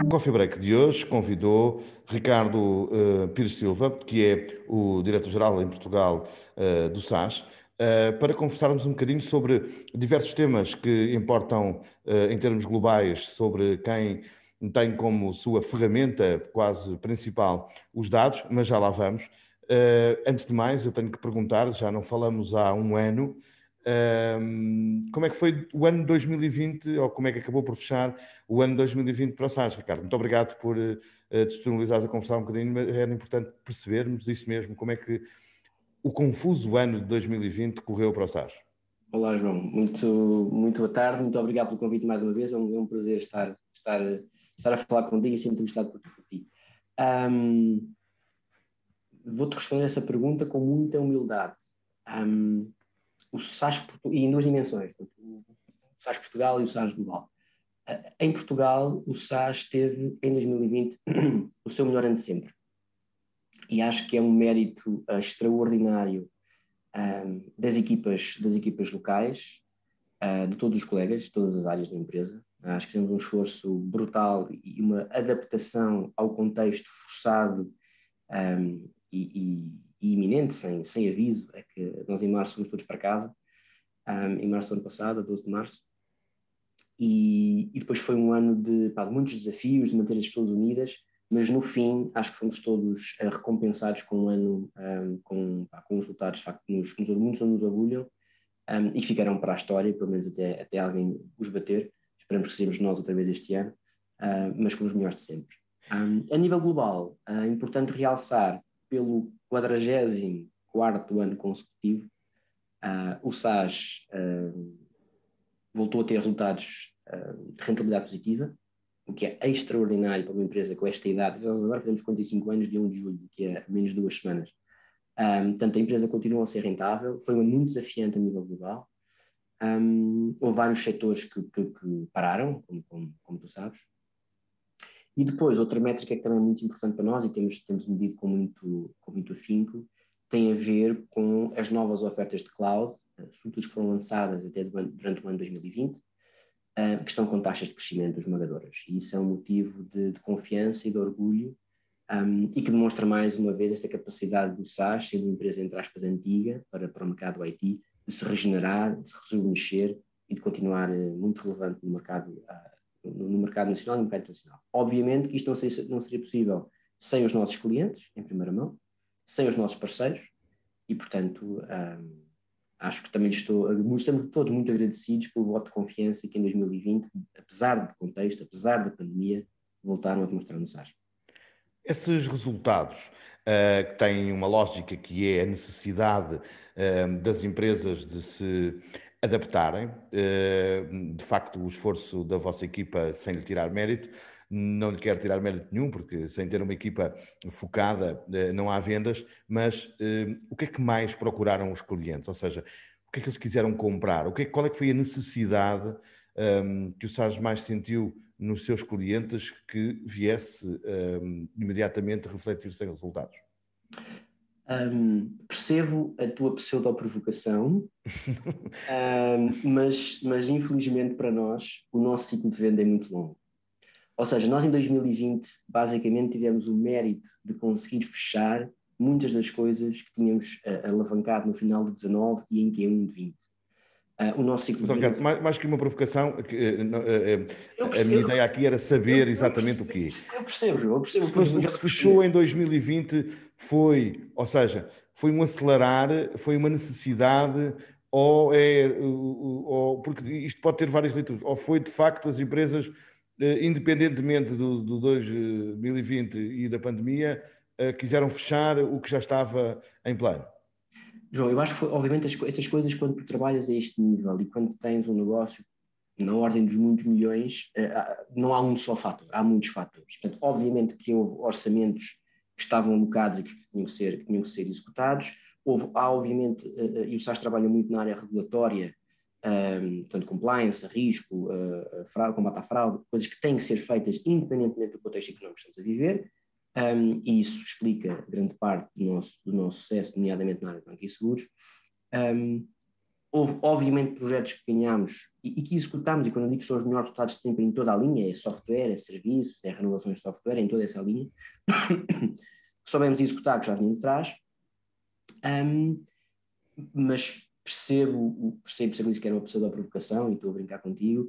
O Coffee Break de hoje convidou Ricardo Pires Silva, que é o diretor-geral em Portugal do SAS, para conversarmos um bocadinho sobre diversos temas que importam em termos globais, sobre quem tem como sua ferramenta quase principal os dados, mas já lá vamos. Antes de mais, eu tenho que perguntar, já não falamos há um ano, como é que foi o ano 2020, ou como é que acabou por fechar o ano 2020 para o SAS, Ricardo? Muito obrigado por disponibilizares a conversar um bocadinho, mas era importante percebermos isso mesmo, como é que o confuso ano de 2020 correu para o SAS. Olá, João. Muito boa tarde. Muito obrigado pelo convite mais uma vez. É um prazer estar a falar contigo e ser entrevistado por ti. Vou-te responder essa pergunta com muita humildade. O SAS, e em duas dimensões, o SAS Portugal e o SAS Global. Em Portugal, o SAS teve, em 2020, o seu melhor ano de sempre. E acho que é um mérito extraordinário das equipas locais, de todos os colegas, de todas as áreas da empresa. Acho que temos um esforço brutal e uma adaptação ao contexto forçado e iminente, sem aviso. É que nós em março fomos todos para casa, em março do ano passado, a 12 de março, e depois foi um ano de muitos desafios, de manter as pessoas unidas, mas no fim acho que fomos todos recompensados com um ano com os resultados de facto, que muitos nos orgulham e ficarão para a história, pelo menos até alguém os bater. Esperamos que sejamos nós outra vez este ano, mas com os melhores de sempre. A nível global, é importante realçar, pelo 44º ano consecutivo, o SAS voltou a ter resultados de rentabilidade positiva, o que é extraordinário para uma empresa com esta idade. Nós agora fazemos 45 anos, dia 1 de julho, que é menos de 2 semanas. Portanto, a empresa continua a ser rentável, foi muito desafiante a nível global. Houve vários setores que pararam, como tu sabes. E depois, outra métrica que também é muito importante para nós e temos medido com muito afinco, tem a ver com as novas ofertas de cloud, sobretudo que foram lançadas até durante o ano 2020, que estão com taxas de crescimento esmagadoras. E isso é um motivo de confiança e de orgulho e que demonstra mais uma vez esta capacidade do SAS, sendo uma empresa, entre aspas, antiga para o mercado IT, de se regenerar, de se rejuvenescer e de continuar muito relevante no mercado nacional e no mercado internacional. Obviamente que isto não seria possível sem os nossos clientes, em primeira mão, sem os nossos parceiros e, portanto, acho que também estamos todos muito agradecidos pelo voto de confiança que em 2020, apesar do contexto, apesar da pandemia, voltaram a demonstrar no SAS. Esses resultados que têm uma lógica que é a necessidade das empresas de se adaptarem, de facto o esforço da vossa equipa, sem lhe tirar mérito, não lhe quero tirar mérito nenhum, porque sem ter uma equipa focada não há vendas, mas o que é que mais procuraram os clientes? Ou seja, o que é que eles quiseram comprar? Qual é que foi a necessidade que o SAS mais sentiu nos seus clientes que viesse imediatamente refletir-se em resultados? Percebo a tua pseudo-provocação, mas infelizmente para nós o nosso ciclo de venda é muito longo. Ou seja, nós em 2020 basicamente tivemos o mérito de conseguir fechar muitas das coisas que tínhamos alavancado no final de 19 e em Q1 de 20. O nosso ciclo de vendas... Mais que uma provocação, a minha ideia aqui era saber exatamente o quê. Eu percebo, João. O que se fechou em 2020 foi, ou seja, foi um acelerar, foi uma necessidade, porque isto pode ter várias leituras, ou foi de facto as empresas, independentemente do 2020 e da pandemia, quiseram fechar o que já estava em plano. João, eu acho que, obviamente, estas coisas, quando tu trabalhas a este nível e quando tens um negócio na ordem dos muitos milhões, não há um só fator, há muitos fatores. Portanto, obviamente que houve orçamentos que estavam alocados e que tinham que ser executados. Há, obviamente, e o SAS trabalha muito na área regulatória, portanto, compliance, risco, fraude, combate à fraude, coisas que têm que ser feitas independentemente do contexto económico que estamos a viver. E isso explica grande parte do nosso sucesso, nomeadamente na área de banco e seguros. Houve, obviamente, projetos que ganhámos e que executámos, e quando eu digo que são os melhores resultados sempre em toda a linha, é software, é serviços, é renovações de software, em toda essa linha, que soubemos executar, que já vinha de trás, mas percebo isso que era uma pessoa da provocação, e estou a brincar contigo,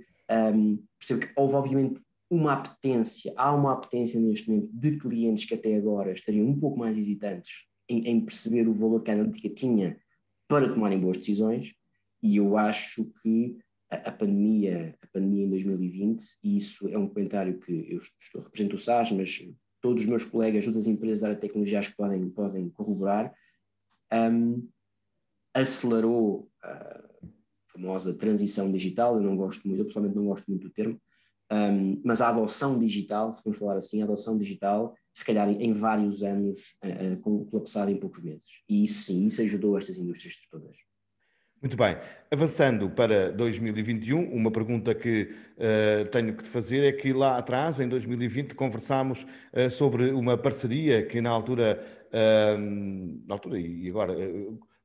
percebo que houve, obviamente, há uma apetência neste momento de clientes que até agora estariam um pouco mais hesitantes em perceber o valor que a analítica tinha para tomarem boas decisões, e eu acho que a pandemia em 2020, e isso é um comentário que eu represento o SAS, mas todos os meus colegas das empresas da área de tecnologia acho que podem corroborar, acelerou a famosa transição digital. Eu pessoalmente não gosto muito do termo, mas a adoção digital, se vamos falar assim, a adoção digital, se calhar em vários anos, colapsada em poucos meses. E isso sim, isso ajudou estas indústrias todas. Muito bem. Avançando para 2021, uma pergunta que tenho que te fazer é que lá atrás, em 2020, conversámos sobre uma parceria que na altura e agora,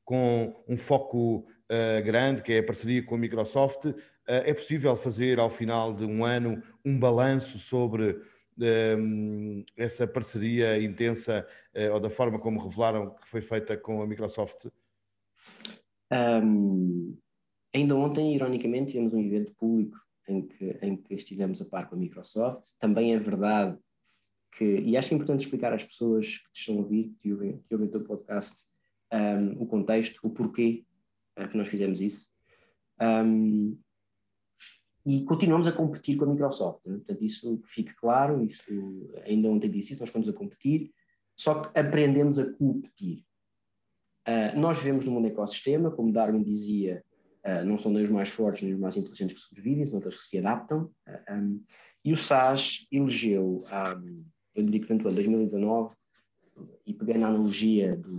com um foco grande, que é a parceria com a Microsoft. É possível fazer, ao final de um ano, um balanço sobre essa parceria intensa ou da forma como revelaram que foi feita com a Microsoft? Ainda ontem, ironicamente, tivemos um evento público em que estivemos a par com a Microsoft. Também é verdade e acho importante explicar às pessoas que te estão a ouvir, que ouvem o teu podcast, o contexto, o porquê que nós fizemos isso. E continuamos a competir com a Microsoft, né? Portanto, isso que fique claro, ainda ontem disse isso, nós estamos a competir, só que aprendemos a competir. Nós vivemos num ecossistema, como Darwin dizia, não são nem os mais fortes nem os mais inteligentes que sobrevivem, são aqueles que se adaptam. E o SAS elegeu, eu diria que no ano 2019, e peguei na analogia do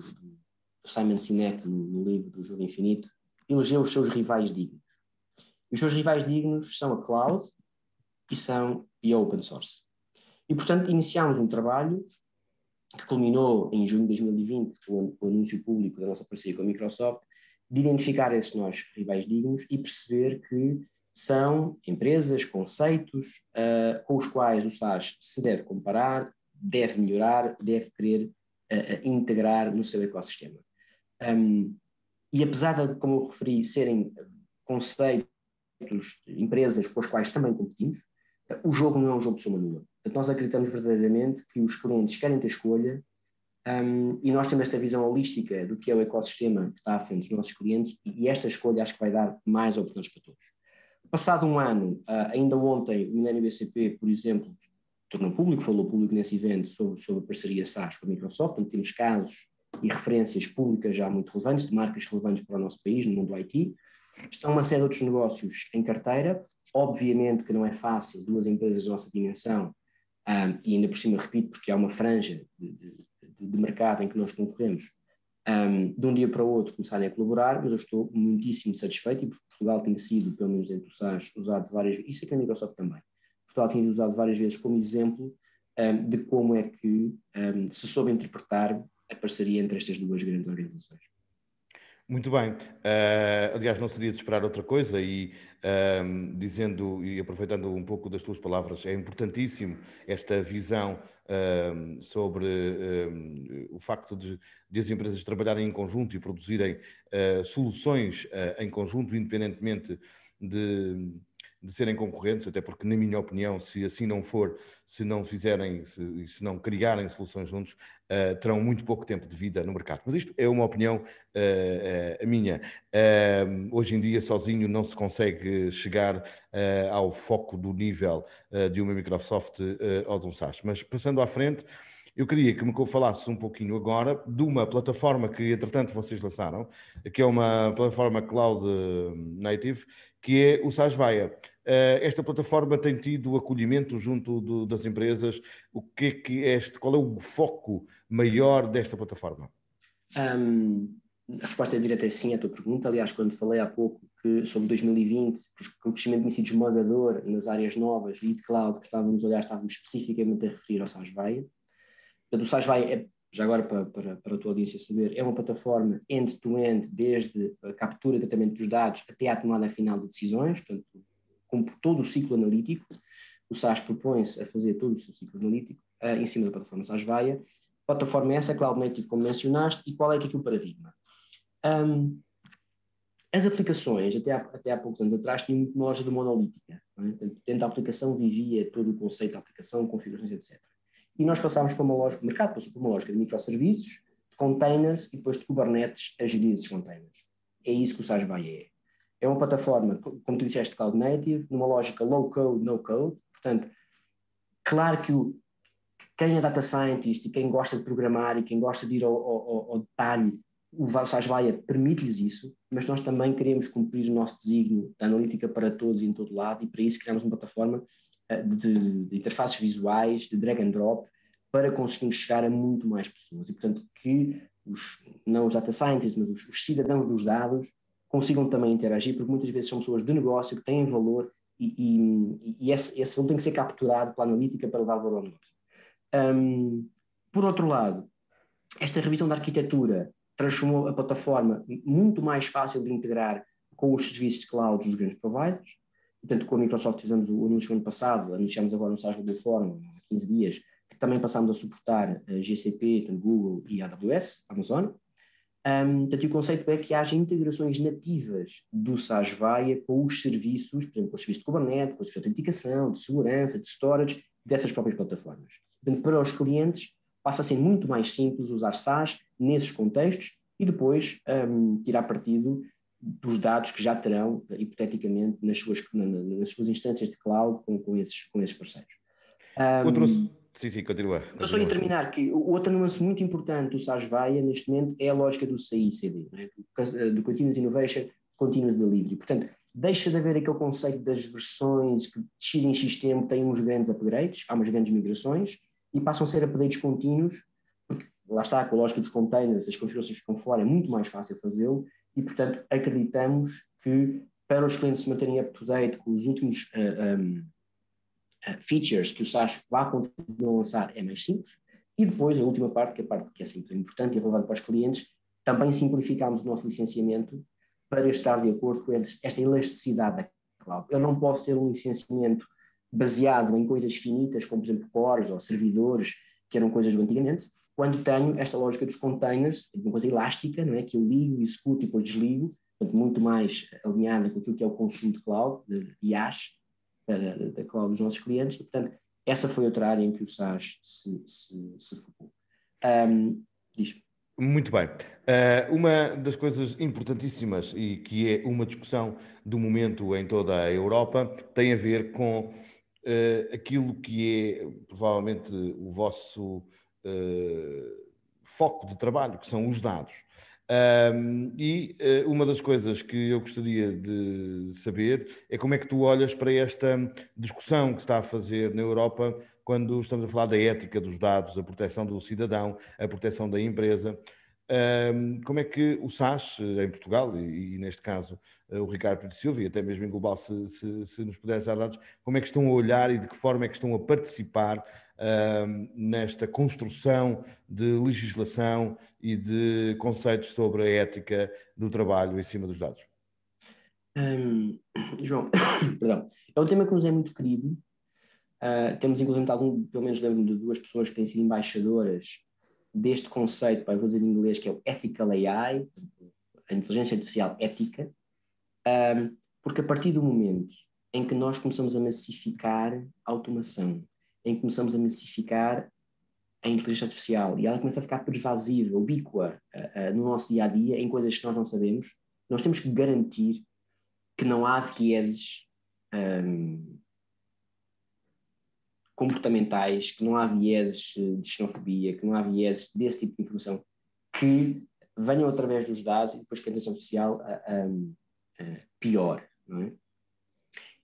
Simon Sinek no livro do Jogo Infinito, elegeu os seus rivais dignos. E os seus rivais dignos são a cloud e a open source. E, portanto, iniciámos um trabalho que culminou em junho de 2020 com o anúncio público da nossa parceria com a Microsoft, de identificar esses nossos rivais dignos e perceber que são empresas, conceitos com os quais o SAS se deve comparar, deve melhorar, deve querer integrar no seu ecossistema. E apesar de, como eu referi, serem conceitos, empresas com as quais também competimos, o jogo não é um jogo de soma nula. Portanto, nós acreditamos verdadeiramente que os clientes querem ter escolha, e nós temos esta visão holística do que é o ecossistema que está à frente dos nossos clientes, e esta escolha acho que vai dar mais oportunidades para todos. Passado um ano, ainda ontem, o Millennium BCP, por exemplo, tornou público, falou público nesse evento sobre a parceria SAS com a Microsoft. Portanto, temos casos e referências públicas já muito relevantes, de marcas relevantes para o nosso país, no mundo do IT. Estão uma série de outros negócios em carteira. Obviamente que não é fácil, duas empresas da nossa dimensão, e ainda por cima, repito, porque há uma franja de mercado em que nós concorremos, de um dia para o outro começarem a colaborar, mas eu estou muitíssimo satisfeito, e Portugal tem sido, pelo menos dentro do SAS, usado várias vezes, isso é que a Microsoft também, Portugal tem sido usado várias vezes como exemplo de como é que se soube interpretar a parceria entre estas duas grandes organizações. Muito bem. Aliás, não seria de esperar outra coisa e dizendo e aproveitando um pouco das tuas palavras, é importantíssimo esta visão sobre o facto de as empresas trabalharem em conjunto e produzirem soluções em conjunto, independentemente de serem concorrentes, até porque, na minha opinião, se assim não for, se não fizerem, se não criarem soluções juntos, terão muito pouco tempo de vida no mercado. Mas isto é uma opinião a minha. Hoje em dia, sozinho, não se consegue chegar ao foco do nível de uma Microsoft ou de um SaaS. Mas, passando à frente, eu queria que me falasse um pouquinho agora de uma plataforma que, entretanto, vocês lançaram, que é uma plataforma cloud native, que é o SaaS Vaia. Esta plataforma tem tido acolhimento junto das empresas. Qual é o foco maior desta plataforma? A resposta é direta é sim à tua pergunta. Aliás, quando falei há pouco sobre 2020, que o crescimento tem sido esmagador nas áreas novas e de cloud que estávamos a olhar, estávamos especificamente a referir ao SaaS Vaia. O SaaS Vaia já agora para a tua audiência saber, é uma plataforma end-to-end, desde a captura e tratamento dos dados até à tomada final de decisões, portanto, com todo o ciclo analítico. O SaaS propõe-se a fazer todo o seu ciclo analítico em cima da plataforma SaaS Vaia. A plataforma é essa, Cloud Native, como mencionaste, e qual é que é o paradigma? As aplicações, até há poucos anos atrás, tinham muito uma loja de monolítica. Não é? Portanto, dentro da aplicação vivia todo o conceito da aplicação, configurações, etc. E nós passámos para uma lógica, o mercado passou para uma lógica de microserviços, de containers e depois de Kubernetes a gerir esses containers. É isso que o SaaS Vaia é. É uma plataforma, como tu disseste, Cloud Native, numa lógica low code, no code. Portanto, claro que quem é data scientist e quem gosta de programar e quem gosta de ir ao detalhe, o SaaS Vaia permite-lhes isso, mas nós também queremos cumprir o nosso desígnio da analítica para todos e em todo lado, e para isso criamos uma plataforma de interfaces visuais, de drag and drop, para conseguirmos chegar a muito mais pessoas. E, portanto, que não os data scientists, mas os cidadãos dos dados consigam também interagir, porque muitas vezes são pessoas de negócio que têm valor e esse valor tem que ser capturado pela analítica para levar valor ao negócio. Por outro lado, esta revisão da arquitetura transformou a plataforma muito mais fácil de integrar com os serviços de cloud dos grandes providers. Portanto, com a Microsoft fizemos o anúncio ano passado, anunciamos agora no SaaS Global Forum, há 15 dias, que também passamos a suportar a GCP, Google e a AWS, Amazon. Portanto, o conceito é que haja integrações nativas do SaaS Vaia com os serviços, por exemplo, com os serviços de Kubernetes, com os serviços de autenticação, de segurança, de storage, dessas próprias plataformas. Portanto, para os clientes, passa a ser muito mais simples usar SaaS nesses contextos e depois tirar partido dos dados que já terão, hipoteticamente, nas suas instâncias de cloud com esses parceiros. Sim, continua. Eu só ia terminar que outra nuance muito importante do SaaS Vaia, neste momento, é a lógica do CI/CD, né? do Continuous Innovation, Continuous Delivery. Portanto, deixa de haver aquele conceito das versões que de X em X tempo têm uns grandes upgrades, há umas grandes migrações, e passam a ser updates contínuos, porque lá está, com a lógica dos containers, as configurações ficam fora, é muito mais fácil fazê-lo, e portanto acreditamos que para os clientes se manterem up-to-date com os últimos features que o SaaS vai continuar a lançar é mais simples, e depois a última parte, que é a parte que é sempre importante e relevante para os clientes, também simplificamos o nosso licenciamento para estar de acordo com esta elasticidade da cloud. Eu não posso ter um licenciamento baseado em coisas finitas, como por exemplo cores ou servidores, que eram coisas do antigamente, quando tenho esta lógica dos containers, uma coisa elástica, não é? Que eu ligo, executo e depois desligo, portanto, muito mais alinhada com aquilo que é o consumo de cloud, de IaaS, da cloud dos nossos clientes, e portanto essa foi outra área em que o SaaS se focou. Diz. Muito bem. Uma das coisas importantíssimas e que é uma discussão do momento em toda a Europa tem a ver com aquilo que é provavelmente o vosso foco de trabalho, que são os dados. Uma das coisas que eu gostaria de saber é como é que tu olhas para esta discussão que se está a fazer na Europa quando estamos a falar da ética dos dados, a proteção do cidadão, a proteção da empresa. Como é que o SaaS em Portugal, e neste caso o Ricardo Pires Silva, e até mesmo em global, se nos puderes dar dados, como é que estão a olhar e de que forma é que estão a participar nesta construção de legislação e de conceitos sobre a ética do trabalho em cima dos dados? João, perdão, é um tema que nos é muito querido. Temos inclusive pelo menos lembro de duas pessoas que têm sido embaixadoras deste conceito, vou dizer em inglês, que é o Ethical AI, a inteligência artificial ética, porque a partir do momento em que nós começamos a massificar a automação, em que começamos a massificar a inteligência artificial e ela começa a ficar pervasiva, ubíqua no nosso dia-a-dia, em coisas que nós não sabemos, nós temos que garantir que não há vieses comportamentais, que não há vieses de xenofobia, que não há vieses desse tipo de informação que venham através dos dados e depois que a inteligência artificial pior. Não é?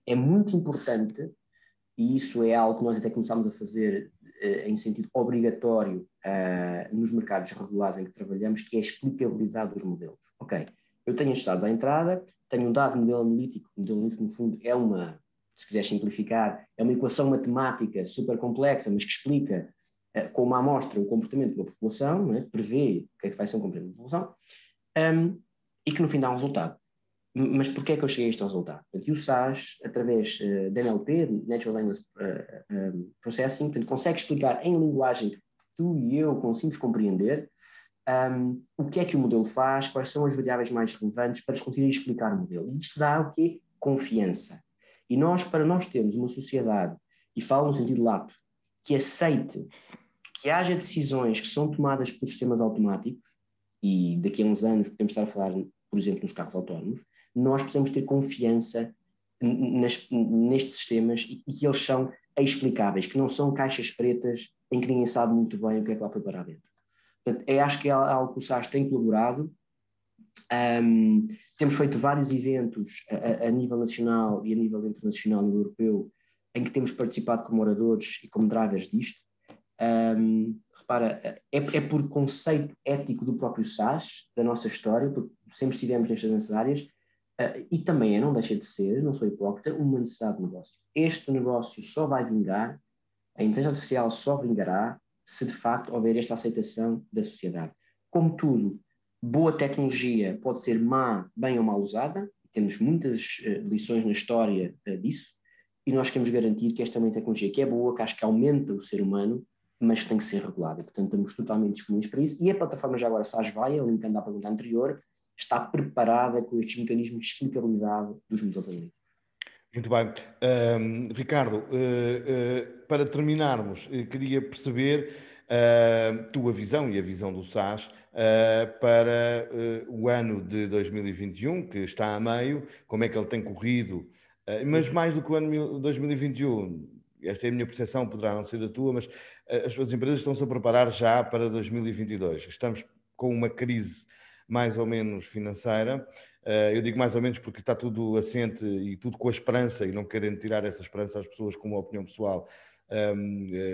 É muito importante, e isso é algo que nós até começámos a fazer em sentido obrigatório nos mercados regulados em que trabalhamos, que é a explicabilidade dos modelos. Ok, eu tenho estes dados à entrada, tenho um dado modelo analítico no fundo é uma, se quiser simplificar, é uma equação matemática super complexa, mas que explica com uma amostra o comportamento de uma população, não é? Prevê o que é que vai ser um comportamento da população, e que no fim dá um resultado. Mas porquê é que eu cheguei a este resultado? E o SAS, através da NLP, Natural Language Processing, portanto, consegue explicar em linguagem que tu e eu conseguimos compreender o que é que o modelo faz, quais são as variáveis mais relevantes para conseguir explicar o modelo. E isto dá o quê? Confiança. E nós, para nós termos uma sociedade, e falo no sentido lato, que aceite que haja decisões que são tomadas por sistemas automáticos, e daqui a uns anos podemos estar a falar, por exemplo, nos carros autónomos, nós precisamos ter confiança nestes sistemas e que eles são explicáveis, que não são caixas pretas em que ninguém sabe muito bem o que é que lá foi para dentro. Portanto, acho que é algo que o SAS tem colaborado. Temos feito vários eventos a nível nacional e a nível internacional e europeu em que temos participado como oradores e como drivers disto. Repara, é por conceito ético do próprio SAS, da nossa história, porque sempre estivemos nestas áreas, e também não deixa de ser, não sou hipócrita, uma necessidade de negócio. Este negócio só vai vingar, a inteligência artificial só vingará se de facto houver esta aceitação da sociedade. Como tudo, boa tecnologia pode ser má, bem ou mal usada, temos muitas lições na história disso, e nós queremos garantir que esta é uma tecnologia que é boa, que acho que aumenta o ser humano, mas que tem que ser regulada. E, portanto, estamos totalmente disponíveis para isso. E a plataforma já agora SAS Vaia, linkando à pergunta anterior, está preparada com estes mecanismos de explicabilidade dos modelos analíticos. Muito bem. Ricardo, para terminarmos, queria perceber a tua visão e a visão do SAS para o ano de 2021, que está a meio, como é que ele tem corrido, mas mais do que o ano 2021, esta é a minha percepção, poderá não ser a tua, mas as empresas estão-se a preparar já para 2022. Estamos com uma crise mais ou menos financeira. Eu digo mais ou menos porque está tudo assente e tudo com a esperança, e não querendo tirar essa esperança às pessoas como opinião pessoal,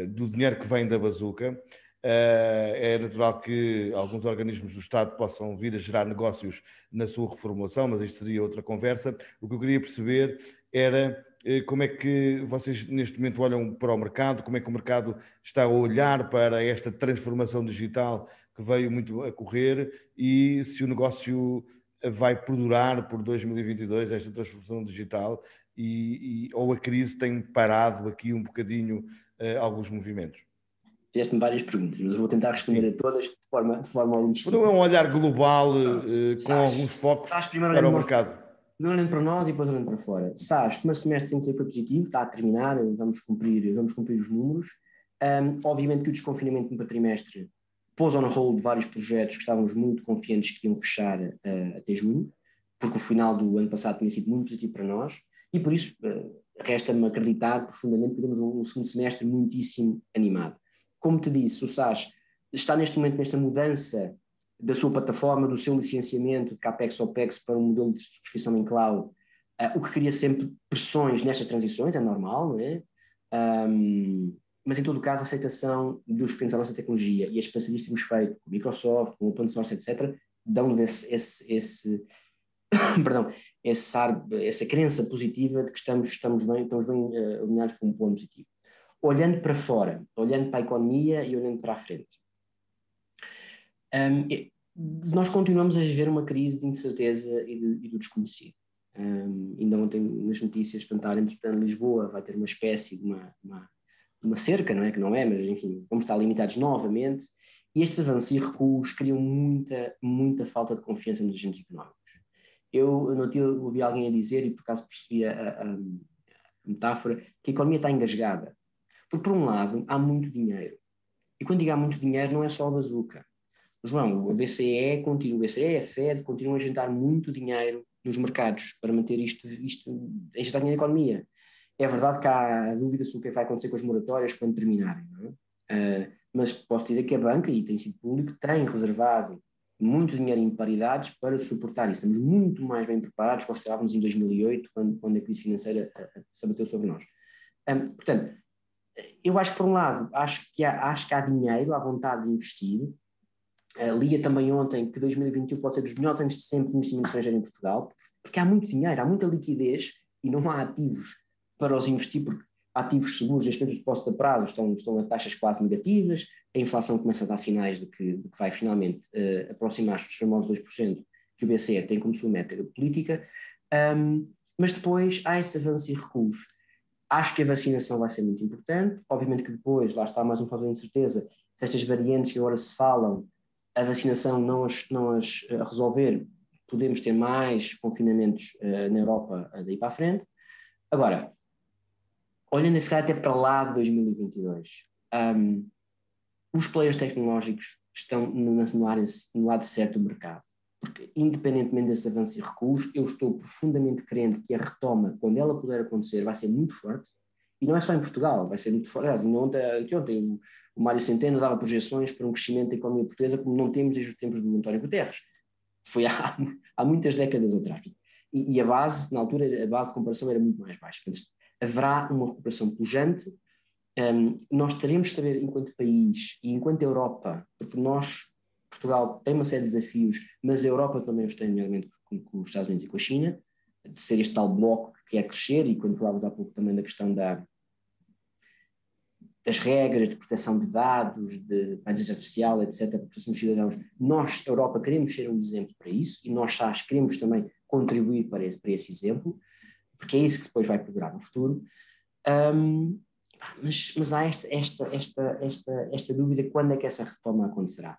do dinheiro que vem da bazuca. É natural que alguns organismos do Estado possam vir a gerar negócios na sua reformulação, mas isto seria outra conversa. O que eu queria perceber era como é que vocês neste momento olham para o mercado, como é que o mercado está a olhar para esta transformação digital que veio muito a correr, e se o negócio vai perdurar por 2022, esta transformação digital, ou a crise tem parado aqui um bocadinho alguns movimentos? Fizeste-me várias perguntas, mas eu vou tentar responder Sim. a todas de forma holística. Não é um olhar global com alguns focos para o mercado. Não olhando para nós e depois olhando para fora. SAS, o primeiro semestre tem que ser foi positivo, está a terminar, vamos cumprir os números. Obviamente que o desconfinamento no quadrimestre pôs on hold vários projetos que estávamos muito confiantes que iam fechar até junho, porque o final do ano passado tinha sido muito positivo para nós, e por isso resta-me acreditar profundamente que temos um segundo semestre muitíssimo animado. Como te disse, o SAS está neste momento nesta mudança da sua plataforma, do seu licenciamento de CAPEX OPEX para um modelo de subscrição em cloud, o que cria sempre pressões nestas transições, é normal, não é? Mas em todo o caso a aceitação dos clientes da nossa tecnologia e a experiência disso temos feito com Microsoft, com Open Source, etc., dão-nos essa crença positiva de que estamos bem alinhados com um plano positivo. Olhando para fora, olhando para a economia e olhando para a frente. Nós continuamos a viver uma crise de incerteza e do desconhecido. Ainda ontem nas notícias cantarem que Lisboa vai ter uma espécie de uma cerca, não é? Que não é, mas enfim, vamos estar limitados novamente, e estes avanços e recuos criam muita falta de confiança nos agentes económicos. Eu no dia ouvi alguém a dizer, e por acaso percebi a metáfora, que a economia está engasgada. Porque por um lado há muito dinheiro, e quando digo há muito dinheiro não é só a bazuca. João, o BCE, a Fed continuam a injetar muito dinheiro nos mercados para manter isto a injetar dinheiro na economia. É verdade que há dúvida sobre o que vai acontecer com as moratórias quando terminarem, não é? Mas posso dizer que a banca, e tem sido público, tem reservado muito dinheiro em paridades para suportar isso. Estamos muito mais bem preparados do que estávamos em 2008, quando a crise financeira se abateu sobre nós. Portanto, eu acho que, por um lado, acho que há dinheiro, há vontade de investir. Lia também ontem que 2021 pode ser dos melhores anos de sempre de investimento estrangeiro em Portugal, porque há muito dinheiro, há muita liquidez e não há ativos para os investir, porque ativos seguros, neste momento os depósitos a prazo estão a taxas quase negativas, a inflação começa a dar sinais de que vai finalmente aproximar-se dos famosos 2% que o BCE tem como sua meta política, mas depois há esse avanço e recuos. Acho que a vacinação vai ser muito importante, obviamente que depois, lá está mais um fator de incerteza, se estas variantes que agora se falam, a vacinação não as resolver, podemos ter mais confinamentos na Europa daí para a frente. Agora, olhando esse cara até para lá de 2022, os players tecnológicos estão no lado certo do mercado, porque independentemente desse avanço e recuos, eu estou profundamente crente que a retoma, quando ela puder acontecer, vai ser muito forte, e não é só em Portugal, vai ser muito forte. Ontem o Mário Centeno dava projeções para um crescimento da economia portuguesa como não temos desde os tempos do António Guterres. Foi há muitas décadas atrás. E a base, na altura, a base de comparação era muito mais baixa. Portanto, haverá uma recuperação pujante. Nós teremos de saber, enquanto país e enquanto Europa, porque Portugal tem uma série de desafios, mas a Europa também os tem, nomeadamente com os Estados Unidos e com a China, de ser este tal bloco que quer crescer, e quando falávamos há pouco também da questão das regras de proteção de dados, de inteligência artificial, etc., para proteção dos cidadãos, nós, Europa, queremos ser um exemplo para isso, e nós, SAS, queremos também contribuir para esse exemplo, porque é isso que depois vai perdurar no futuro. Mas há esta dúvida, quando é que essa retoma acontecerá?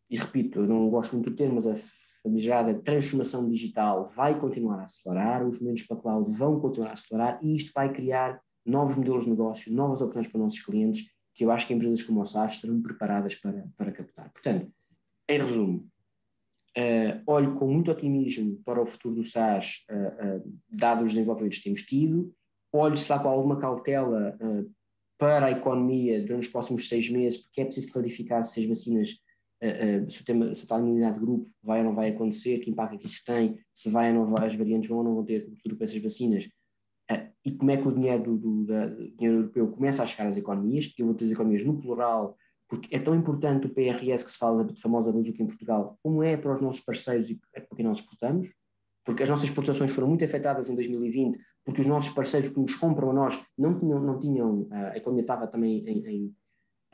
E repito, eu não gosto muito do termo, mas a famigerada transformação digital vai continuar a acelerar, os movimentos para a cloud vão continuar a acelerar, e isto vai criar novos modelos de negócio, novas oportunidades para os nossos clientes, que eu acho que empresas como a SAS estarão preparadas para captar. Portanto, em resumo, olho com muito otimismo para o futuro do SAS, dado os desenvolvimentos que temos tido, olho-se lá com alguma cautela para a economia durante os próximos 6 meses, porque é preciso clarificar se as vacinas, se a tal imunidade de grupo vai ou não vai acontecer, que impacto é que isso tem, se vai ou não vai, as variantes vão ou não vão ter cobertura para essas vacinas, e como é que o dinheiro do dinheiro europeu começa a chegar às economias. Eu vou ter as economias no plural, porque é tão importante o PRS que se fala de famosa bazuca em Portugal, como é para os nossos parceiros e para quem nós exportamos, porque as nossas exportações foram muito afetadas em 2020, porque os nossos parceiros que nos compram a nós não tinham a economia estava também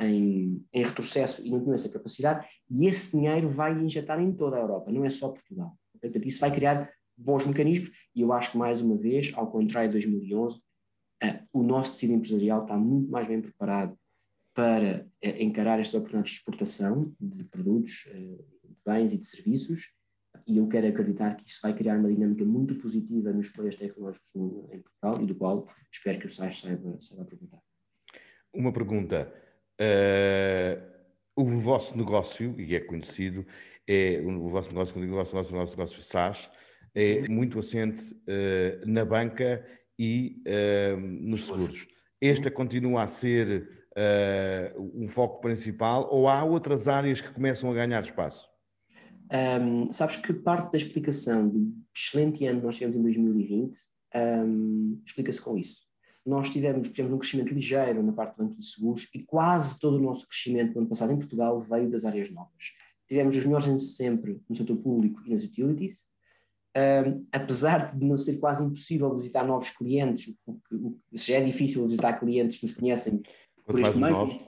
em retrocesso e não tinham essa capacidade, e esse dinheiro vai injetar em toda a Europa, não é só Portugal. Portanto, isso vai criar bons mecanismos, e eu acho que, mais uma vez, ao contrário de 2011, o nosso tecido empresarial está muito mais bem preparado para encarar estas oportunidades de exportação de produtos, de bens e de serviços, e eu quero acreditar que isso vai criar uma dinâmica muito positiva nos players tecnológicos em Portugal, e do qual espero que o SAIS saiba aproveitar. Uma pergunta. O vosso negócio, e é conhecido, o vosso negócio, quando digo o vosso negócio SAS, é muito assente na banca e nos seguros. Esta continua a ser um foco principal, ou há outras áreas que começam a ganhar espaço? Sabes que parte da explicação do excelente ano que nós tivemos em 2020 explica-se com isso. Nós tivemos um crescimento ligeiro na parte de banco e seguros, e quase todo o nosso crescimento no ano passado em Portugal veio das áreas novas. Tivemos os melhores anos de sempre no setor público e nas utilities, apesar de não ser quase impossível visitar novos clientes, o que já é difícil visitar clientes que nos conhecem por este meio,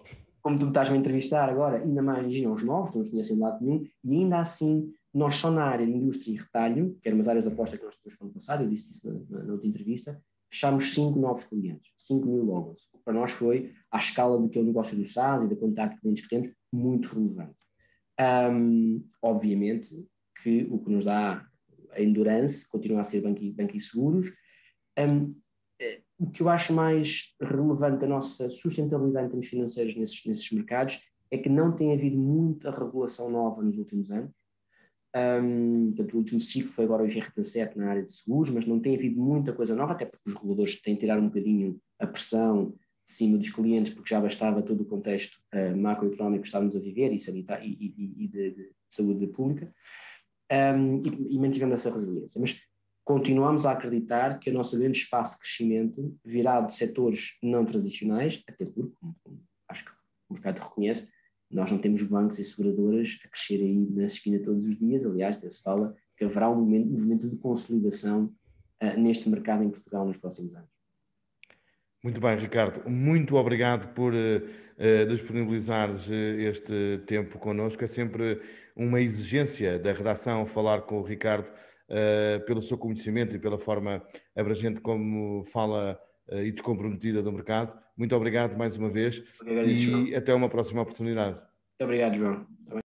como tu me estás a entrevistar agora, ainda mais imaginam os novos, que não nos conhecem de lado nenhum, e ainda assim, nós só na área de indústria e retalho, que eram as áreas de aposta que nós temos no ano passado, eu disse isso na outra entrevista, fechámos 5 novos clientes, 5 mil logos. Para nós foi, à escala do que é o negócio do SaaS e da quantidade de clientes que temos, muito relevante. Obviamente que o que nos dá a endurance continua a ser banco e seguros. O que eu acho mais relevante da nossa sustentabilidade em termos financeiros nesses mercados é que não tem havido muita regulação nova nos últimos anos. Portanto, o último ciclo foi agora o IFRS17 na área de seguros, mas não tem havido muita coisa nova, até porque os reguladores têm tirado um bocadinho a pressão de cima dos clientes, porque já bastava todo o contexto macroeconómico que estávamos a viver e de saúde pública, e mantivemos essa resiliência. Mas continuamos a acreditar que o nosso grande espaço de crescimento virá de setores não tradicionais, até porque, como acho que o mercado reconhece, nós não temos bancos e seguradoras a crescer aí na esquina todos os dias. Aliás, se fala que haverá um movimento de consolidação neste mercado em Portugal nos próximos anos. Muito bem, Ricardo. Muito obrigado por disponibilizares este tempo connosco. É sempre uma exigência da redação falar com o Ricardo pelo seu conhecimento e pela forma abrangente como fala e descomprometida do mercado. Muito obrigado mais uma vez Eu agradeço, João. e até uma próxima oportunidade. Muito obrigado, João. Tá bem?